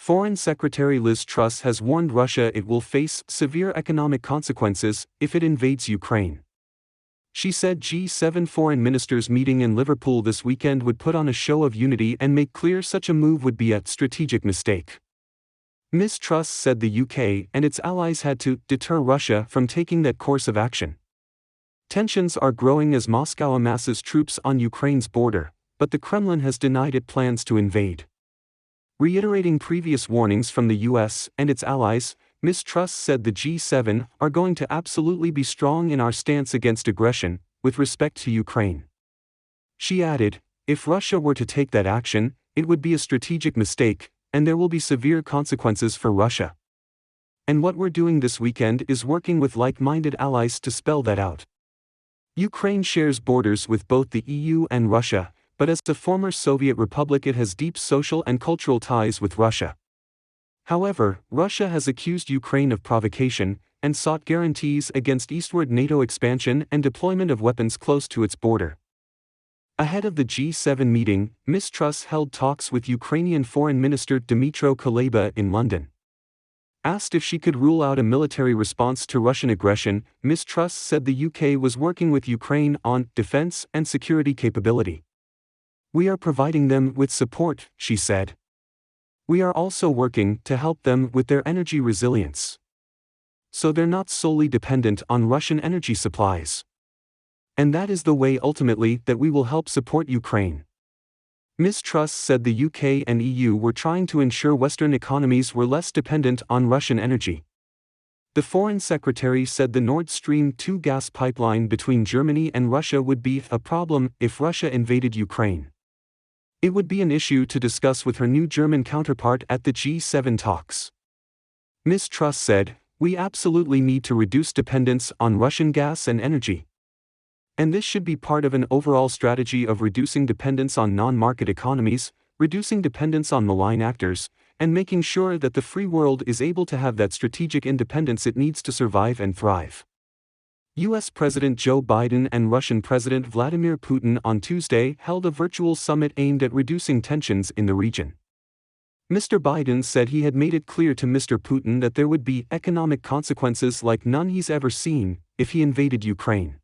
Foreign Secretary Liz Truss has warned Russia it will face severe economic consequences if it invades Ukraine. She said G7 foreign ministers meeting in Liverpool this weekend would put on a show of unity and make clear such a move would be a strategic mistake. Ms. Truss said the UK and its allies had to deter Russia from taking that course of action. Tensions are growing as Moscow amasses troops on Ukraine's border, but the Kremlin has denied it plans to invade. Reiterating previous warnings from the US and its allies, Ms. Truss said the G7 are going to absolutely be strong in our stance against aggression, with respect to Ukraine. She added, if Russia were to take that action, it would be a strategic mistake, and there will be severe consequences for Russia. And what we're doing this weekend is working with like-minded allies to spell that out. Ukraine shares borders with both the EU and Russia, but as a former Soviet republic it has deep social and cultural ties with Russia. However, Russia has accused Ukraine of provocation and sought guarantees against eastward NATO expansion and deployment of weapons close to its border. Ahead of the G7 meeting, Ms. Truss held talks with Ukrainian Foreign Minister Dmytro Kuleba in London. Asked if she could rule out a military response to Russian aggression, Ms. Truss said the UK was working with Ukraine on defense and security capability. We are providing them with support, she said. We are also working to help them with their energy resilience. So they're not solely dependent on Russian energy supplies. And that is the way ultimately that we will help support Ukraine. Ms. Truss said the UK and EU were trying to ensure Western economies were less dependent on Russian energy. The Foreign Secretary said the Nord Stream 2 gas pipeline between Germany and Russia would be a problem if Russia invaded Ukraine. It would be an issue to discuss with her new German counterpart at the G7 talks. Ms. Truss said, we absolutely need to reduce dependence on Russian gas and energy. And this should be part of an overall strategy of reducing dependence on non-market economies, reducing dependence on malign actors, and making sure that the free world is able to have that strategic independence it needs to survive and thrive. U.S. President Joe Biden and Russian President Vladimir Putin on Tuesday held a virtual summit aimed at reducing tensions in the region. Mr. Biden said he had made it clear to Mr. Putin that there would be economic consequences like none he's ever seen if he invaded Ukraine.